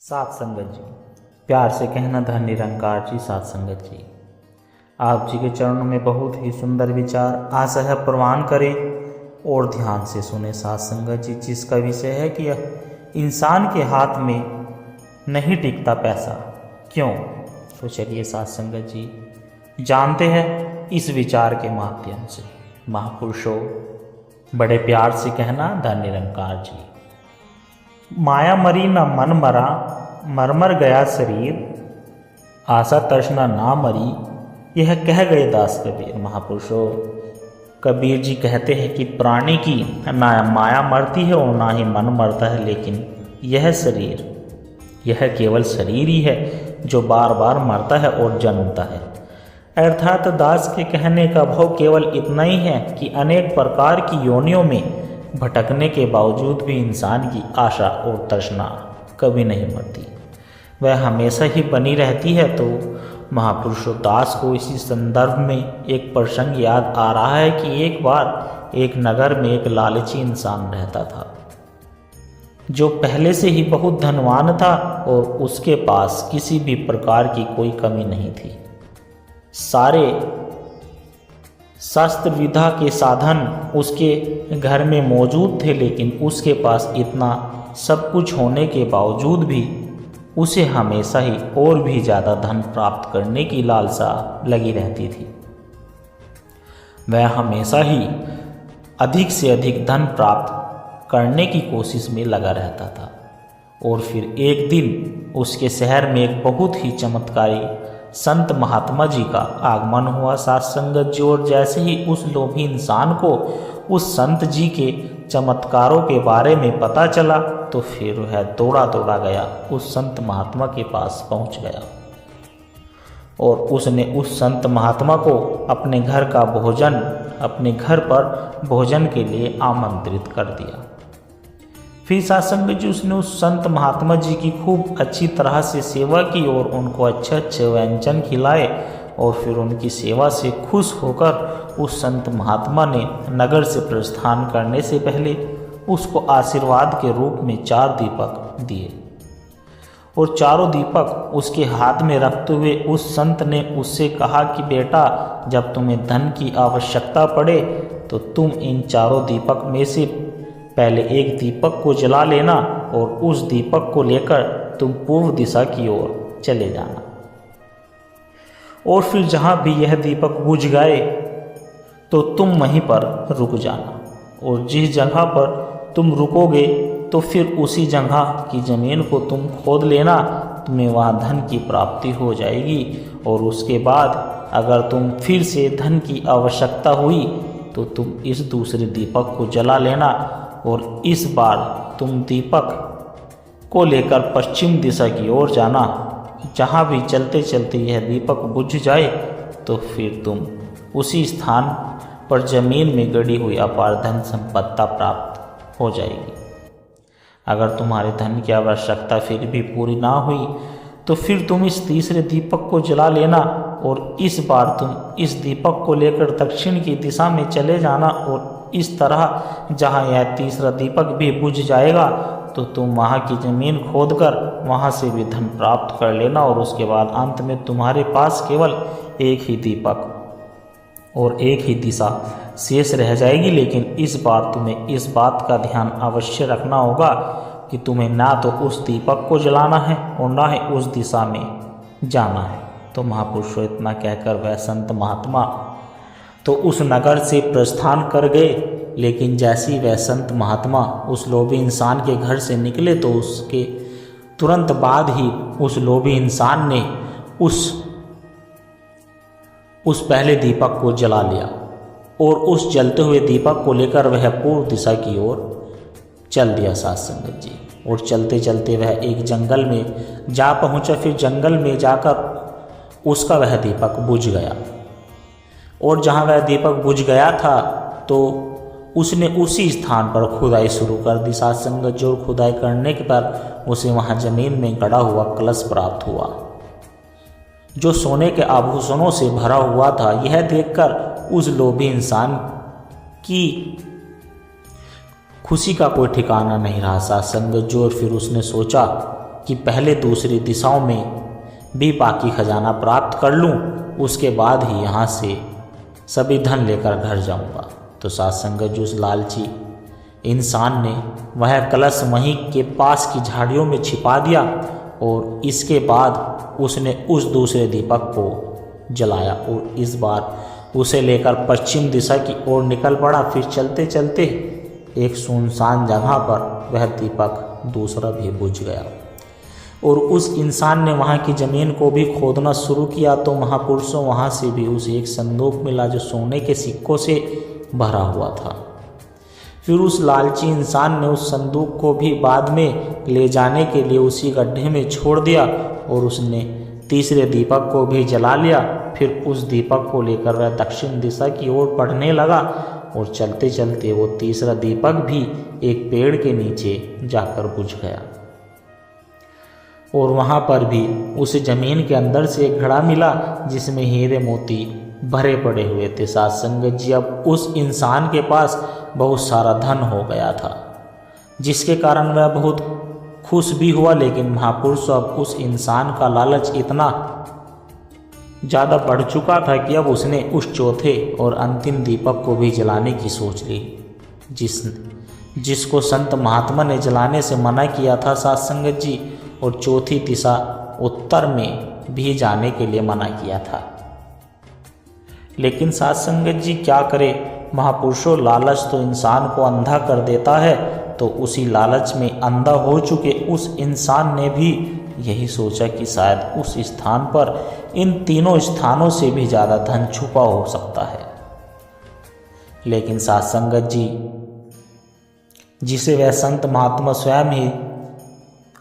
सात संगत जी, प्यार से कहना धन निरंकार जी। सात संगत जी, आप जी के चरणों में बहुत ही सुंदर विचार आशा है प्रवान करें और ध्यान से सुने। सात संगत जी, जिसका विषय है कि इंसान के हाथ में नहीं टिकता पैसा, क्यों? तो चलिए सात संगत जी जानते हैं इस विचार के माध्यम से। महापुरुषों, बड़े प्यार से कहना धन निरंकार जी। माया मरी न मन मरा, मर गया शरीर, आशा तृष्णा ना मरी, यह कह गए दास कबीर। महापुरुषों, कबीर जी कहते हैं कि प्राणी की ना माया मरती है और ना ही मन मरता है, लेकिन यह शरीर, यह केवल शरीर ही है जो बार बार मरता है और जन्मता है। अर्थात दास के कहने का भाव केवल इतना ही है कि अनेक प्रकार की योनियों में भटकने के बावजूद भी इंसान की आशा और तृष्णा कभी नहीं मरती, वह हमेशा ही बनी रहती है। तो महापुरुषों, दास को इसी संदर्भ में एक प्रसंग याद आ रहा है कि एक बार एक नगर में एक लालची इंसान रहता था जो पहले से ही बहुत धनवान था और उसके पास किसी भी प्रकार की कोई कमी नहीं थी। सारे शास्त्र विधा के साधन उसके घर में मौजूद थे, लेकिन उसके पास इतना सब कुछ होने के बावजूद भी उसे हमेशा ही और भी ज़्यादा धन प्राप्त करने की लालसा लगी रहती थी। वह हमेशा ही अधिक से अधिक धन प्राप्त करने की कोशिश में लगा रहता था। और फिर एक दिन उसके शहर में एक बहुत ही चमत्कारी संत महात्मा जी का आगमन हुआ। सात संगत जी, और जैसे ही उस लोभी इंसान को उस संत जी के चमत्कारों के बारे में पता चला तो फिर वह दौड़ा दौड़ा गया, उस संत महात्मा के पास पहुंच गया और उसने उस संत महात्मा को अपने घर का भोजन, अपने घर पर भोजन के लिए आमंत्रित कर दिया। फिर सात संगत जी, उसने उस संत महात्मा जी की खूब अच्छी तरह से सेवा की और उनको अच्छे अच्छे व्यंजन खिलाए। और फिर उनकी सेवा से खुश होकर उस संत महात्मा ने नगर से प्रस्थान करने से पहले उसको आशीर्वाद के रूप में 4 दीपक दिए। और चारों दीपक उसके हाथ में रखते हुए उस संत ने उससे कहा कि बेटा, जब तुम्हें धन की आवश्यकता पड़े तो तुम इन चारों दीपक में से पहले एक दीपक को जला लेना और उस दीपक को लेकर तुम पूर्व दिशा की ओर चले जाना। और फिर जहाँ भी यह दीपक बुझ गए तो तुम वहीं पर रुक जाना, और जिस जगह पर तुम रुकोगे तो फिर उसी जगह की ज़मीन को तुम खोद लेना, तुम्हें वहाँ धन की प्राप्ति हो जाएगी। और उसके बाद अगर तुम फिर से धन की आवश्यकता हुई तो तुम इस दूसरे दीपक को जला लेना और इस बार तुम दीपक को लेकर पश्चिम दिशा की ओर जाना। जहाँ भी चलते चलते यह दीपक बुझ जाए तो फिर तुम उसी स्थान पर जमीन में गड़ी हुई अपार धन संपत्ति प्राप्त हो जाएगी। अगर तुम्हारे धन की आवश्यकता फिर भी पूरी ना हुई तो फिर तुम इस तीसरे दीपक को जला लेना और इस बार तुम इस दीपक को लेकर दक्षिण की दिशा में चले जाना। और इस तरह जहाँ यह तीसरा दीपक भी बुझ जाएगा तो तुम वहाँ की ज़मीन खोदकर वहाँ से भी धन प्राप्त कर लेना। और उसके बाद अंत में तुम्हारे पास केवल एक ही दीपक और एक ही दिशा शेष रह जाएगी। लेकिन इस बार तुम्हें इस बात का ध्यान अवश्य रखना होगा कि तुम्हें ना तो उस दीपक को जलाना है और ना ही उस दिशा में जाना है। तो महापुरुषों, इतना कहकर वह संत महात्मा तो उस नगर से प्रस्थान कर गए। लेकिन जैसी वह संत महात्मा उस लोभी इंसान के घर से निकले तो उसके तुरंत बाद ही उस लोभी इंसान ने उस पहले दीपक को जला लिया और उस जलते हुए दीपक को लेकर वह पूर्व दिशा की ओर चल दिया। सात संगत जी, और चलते चलते वह एक जंगल में जा पहुंचा। फिर जंगल में जाकर उसका वह दीपक बुझ गया, और जहाँ वह दीपक बुझ गया था तो उसने उसी स्थान पर खुदाई शुरू कर दी। सात संगत जी, और खुदाई करने के बाद उसे वहाँ जमीन में गड़ा हुआ कलश प्राप्त हुआ जो सोने के आभूषणों से भरा हुआ था। यह देखकर उस लोभी इंसान की खुशी का कोई ठिकाना नहीं रहा। सात संगत जी, और फिर उसने सोचा कि पहले दूसरी दिशाओं में भी बाकी खजाना प्राप्त कर लूं, उसके बाद ही यहाँ से सभी धन लेकर घर जाऊंगा। तो साथ संगत जी उस लालची इंसान ने वह कलश वहीं के पास की झाड़ियों में छिपा दिया और इसके बाद उसने उस दूसरे दीपक को जलाया और इस बार उसे लेकर पश्चिम दिशा की ओर निकल पड़ा। फिर चलते चलते एक सुनसान जगह पर वह दीपक दूसरा भी बुझ गया और उस इंसान ने वहाँ की ज़मीन को भी खोदना शुरू किया। तो महापुरुषों वहाँ से भी उसे एक संदूक मिला जो सोने के सिक्कों से भरा हुआ था। फिर उस लालची इंसान ने उस संदूक को भी बाद में ले जाने के लिए उसी गड्ढे में छोड़ दिया और उसने तीसरे दीपक को भी जला लिया। फिर उस दीपक को लेकर वह दक्षिण दिशा की ओर बढ़ने लगा और चलते चलते वो तीसरा दीपक भी एक पेड़ के नीचे जाकर बुझ गया और वहाँ पर भी उसे ज़मीन के अंदर से एक घड़ा मिला जिसमें हीरे मोती भरे पड़े हुए थे। साथ संगत जी अब उस इंसान के पास बहुत सारा धन हो गया था, जिसके कारण वह बहुत खुश भी हुआ। लेकिन महापुरुष अब उस इंसान का लालच इतना ज़्यादा बढ़ चुका था कि अब उसने उस चौथे और अंतिम दीपक को भी जलाने की सोच ली, जिसको संत महात्मा ने जलाने से मना किया था साथ संगत जी, और चौथी दिशा उत्तर में भी जाने के लिए मना किया था। लेकिन साथ संगत जी क्या करे, महापुरुषों लालच तो इंसान को अंधा कर देता है। तो उसी लालच में अंधा हो चुके उस इंसान ने भी यही सोचा कि शायद उस स्थान पर इन तीनों स्थानों से भी ज़्यादा धन छुपा हो सकता है। लेकिन साथ संगत जी जिसे वह संत महात्मा स्वयं ही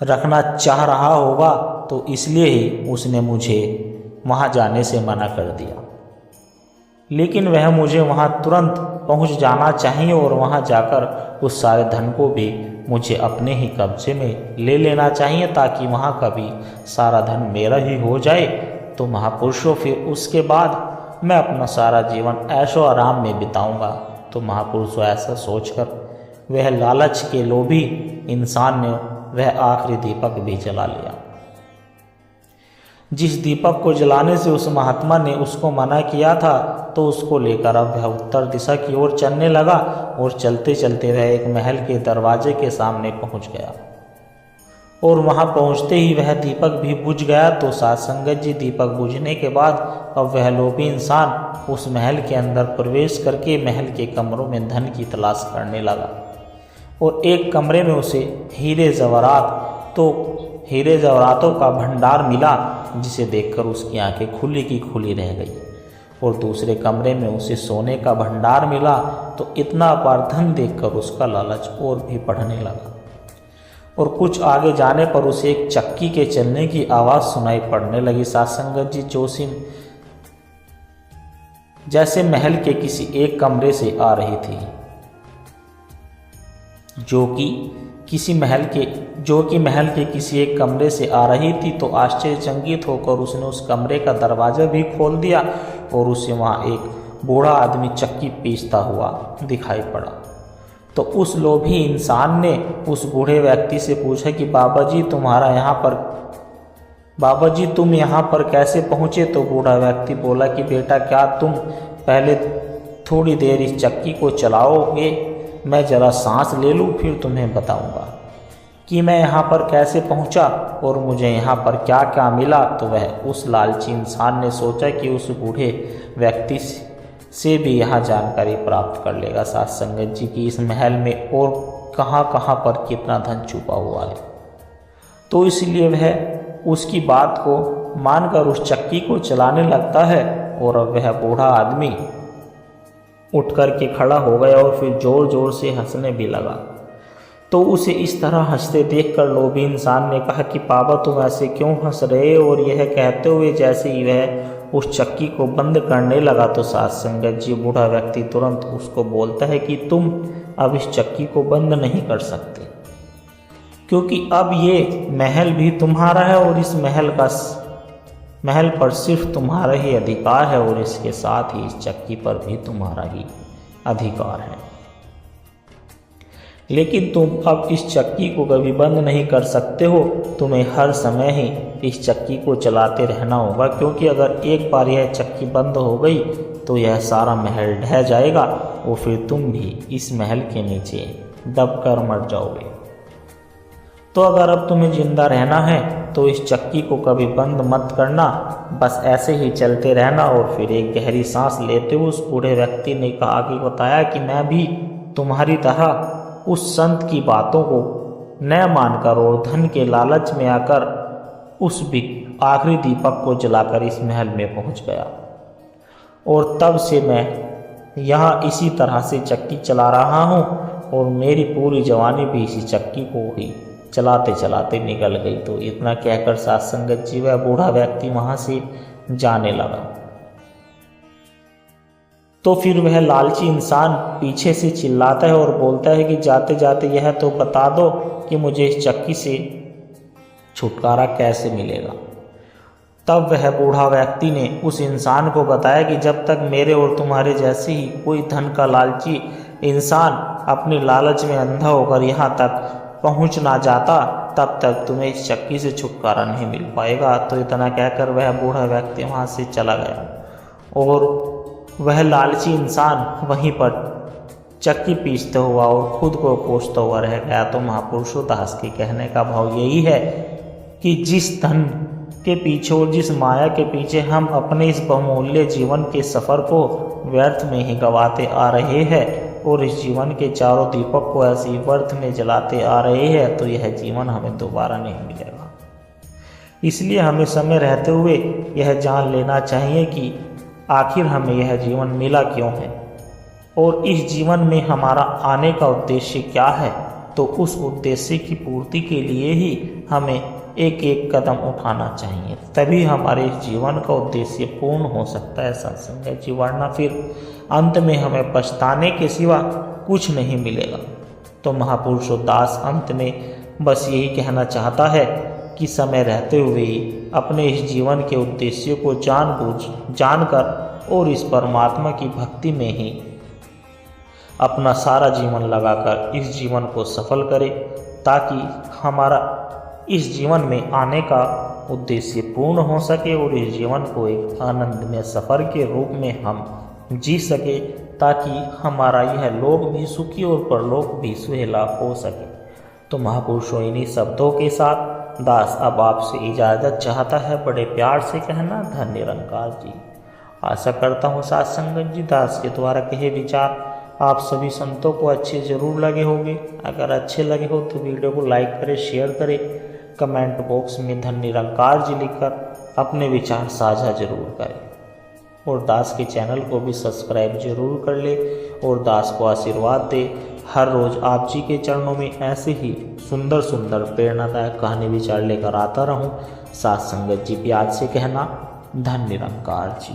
रखना चाह रहा होगा, तो इसलिए ही उसने मुझे वहाँ जाने से मना कर दिया। लेकिन वह मुझे वहाँ तुरंत पहुँच जाना चाहिए और वहाँ जाकर उस सारे धन को भी मुझे अपने ही कब्जे में ले लेना चाहिए, ताकि वहाँ का भी सारा धन मेरा ही हो जाए। तो महापुरुषों फिर उसके बाद मैं अपना सारा जीवन ऐशो आराम में बिताऊंगा। तो महापुरुषों ऐसा सोचकर वह लालच के लोभी इंसान ने वह आखिरी दीपक भी जला लिया। जिस दीपक को जलाने से उस महात्मा ने उसको मना किया था, तो उसको लेकर अब वह उत्तर दिशा की ओर चलने लगा और चलते चलते वह एक महल के दरवाजे के सामने पहुंच गया और वहां पहुंचते ही वह दीपक भी बुझ गया। तो साथ संगत जी दीपक बुझने के बाद अब वह लोभी इंसान उस महल के अंदर प्रवेश करके महल के कमरों में धन की तलाश करने लगा और एक कमरे में उसे हीरे जवाहरातों का भंडार मिला, जिसे देखकर उसकी आंखें खुली की खुली रह गई। और दूसरे कमरे में उसे सोने का भंडार मिला। तो इतना अपार धन देखकर उसका लालच और भी बढ़ने लगा और कुछ आगे जाने पर उसे एक चक्की के चलने की आवाज़ सुनाई पड़ने लगी। साथ संगत जी जोशिम जैसे महल के किसी एक कमरे से आ रही थी, जो कि महल के किसी एक कमरे से आ रही थी। तो आश्चर्यचकित होकर उसने उस कमरे का दरवाज़ा भी खोल दिया और उसे वहाँ एक बूढ़ा आदमी चक्की पीसता हुआ दिखाई पड़ा। तो उस लोभी इंसान ने उस बूढ़े व्यक्ति से पूछा कि बाबा जी तुम यहाँ पर कैसे पहुँचे। तो बूढ़ा व्यक्ति बोला कि बेटा क्या तुम पहले थोड़ी देर इस चक्की को चलाओगे, मैं ज़रा सांस ले लूँ, फिर तुम्हें बताऊँगा कि मैं यहाँ पर कैसे पहुँचा और मुझे यहाँ पर क्या क्या मिला। तो वह उस लालची इंसान ने सोचा कि उस बूढ़े व्यक्ति से भी यहाँ जानकारी प्राप्त कर लेगा साथ संगत जी की इस महल में और कहाँ कहाँ पर कितना धन छुपा हुआ है। तो इसलिए वह उसकी बात को मानकर उस चक्की को चलाने लगता है और अब वह बूढ़ा आदमी उठ कर के खड़ा हो गया और फिर ज़ोर ज़ोर से हंसने भी लगा। तो उसे इस तरह हंसते देखकर लोभी इंसान ने कहा कि बाबा तुम ऐसे क्यों हंस रहे हो। और यह कहते हुए जैसे ही वह उस चक्की को बंद करने लगा, तो साथ संगत जी बूढ़ा व्यक्ति तुरंत उसको बोलता है कि तुम अब इस चक्की को बंद नहीं कर सकते, क्योंकि अब ये महल भी तुम्हारा है और इस महल पर सिर्फ तुम्हारा ही अधिकार है और इसके साथ ही इस चक्की पर भी तुम्हारा ही अधिकार है। लेकिन तुम अब इस चक्की को कभी बंद नहीं कर सकते हो। तुम्हें हर समय ही इस चक्की को चलाते रहना होगा, क्योंकि अगर एक बार यह चक्की बंद हो गई तो यह सारा महल ढह जाएगा और फिर तुम भी इस महल के नीचे दबकर मर जाओगे। तो अगर अब तुम्हें जिंदा रहना है तो इस चक्की को कभी बंद मत करना, बस ऐसे ही चलते रहना। और फिर एक गहरी सांस लेते हुए उस बूढ़े व्यक्ति ने कहा कि बताया कि मैं भी तुम्हारी तरह उस संत की बातों को न मानकर और धन के लालच में आकर उस आखिरी दीपक को जलाकर इस महल में पहुंच गया। और तब से मैं यहाँ इसी तरह से चक्की चला रहा हूँ और मेरी पूरी जवानी भी इसी चक्की को ही चलाते चलाते निकल गई। तो इतना कहकर साथ संगत जी वह बूढ़ा व्यक्ति वहाँ से जाने लगा। तो फिर वह लालची इंसान पीछे से चिल्लाता है और बोलता है कि जाते जाते यह तो बता दो कि मुझे इस चक्की से छुटकारा कैसे मिलेगा। तब वह बूढ़ा व्यक्ति ने उस इंसान को बताया कि जब तक मेरे और तुम्हारे जैसे ही कोई धन का लालची इंसान अपने लालच में अंधा होकर यहाँ तक पहुँच ना जाता, तब तक तुम्हें इस चक्की से छुटकारा नहीं मिल पाएगा। तो इतना कहकर वह बूढ़ा व्यक्ति वहाँ से चला गया और वह लालची इंसान वहीं पर चक्की पीसते हुआ और खुद को कोसता हुआ रह गया। तो महापुरुषों दास के कहने का भाव यही है कि जिस धन के पीछे और जिस माया के पीछे हम अपने इस बहुमूल्य जीवन के सफ़र को व्यर्थ में ही गंवाते आ रहे हैं और इस जीवन के चारों दीपक को ऐसे ही व्यर्थ में जलाते आ रहे हैं, तो यह जीवन हमें दोबारा नहीं मिलेगा। इसलिए हमें समय रहते हुए यह जान लेना चाहिए कि आखिर हमें यह जीवन मिला क्यों है और इस जीवन में हमारा आने का उद्देश्य क्या है। तो उस उद्देश्य की पूर्ति के लिए ही हमें एक एक कदम उठाना चाहिए, तभी हमारे इस जीवन का उद्देश्य पूर्ण हो सकता है सत्संग जी, वरना फिर अंत में हमें पछताने के सिवा कुछ नहीं मिलेगा। तो महापुरुषों दास अंत में बस यही कहना चाहता है कि समय रहते हुए ही अपने इस जीवन के उद्देश्य को जानकर और इस परमात्मा की भक्ति में ही अपना सारा जीवन लगाकर इस जीवन को सफल करें, ताकि हमारा इस जीवन में आने का उद्देश्य पूर्ण हो सके और इस जीवन को एक आनंदमय सफ़र के रूप में हम जी सके, ताकि हमारा यह लोक भी सुखी और परलोक भी सुहेला हो सके। तो महापुरुषों इन्हीं शब्दों के साथ दास अब आपसे इजाज़त चाहता है। बड़े प्यार से कहना धन्य निरंकार जी। आशा करता हूँ साथ संगत जी दास के द्वारा कहे विचार आप सभी संतों को अच्छे ज़रूर लगे होंगे। अगर अच्छे लगे हो तो वीडियो को लाइक करें, शेयर करें, कमेंट बॉक्स में धन्य निरंकार जी लिखकर अपने विचार साझा जरूर करें और दास के चैनल को भी सब्सक्राइब जरूर कर ले और दास को आशीर्वाद दे। हर रोज़ आप जी के चरणों में ऐसे ही सुंदर सुंदर प्रेरणादायक कहानी विचार लेकर आता रहूं। साथ संगत जी प्यार से कहना धन्य निरंकार जी।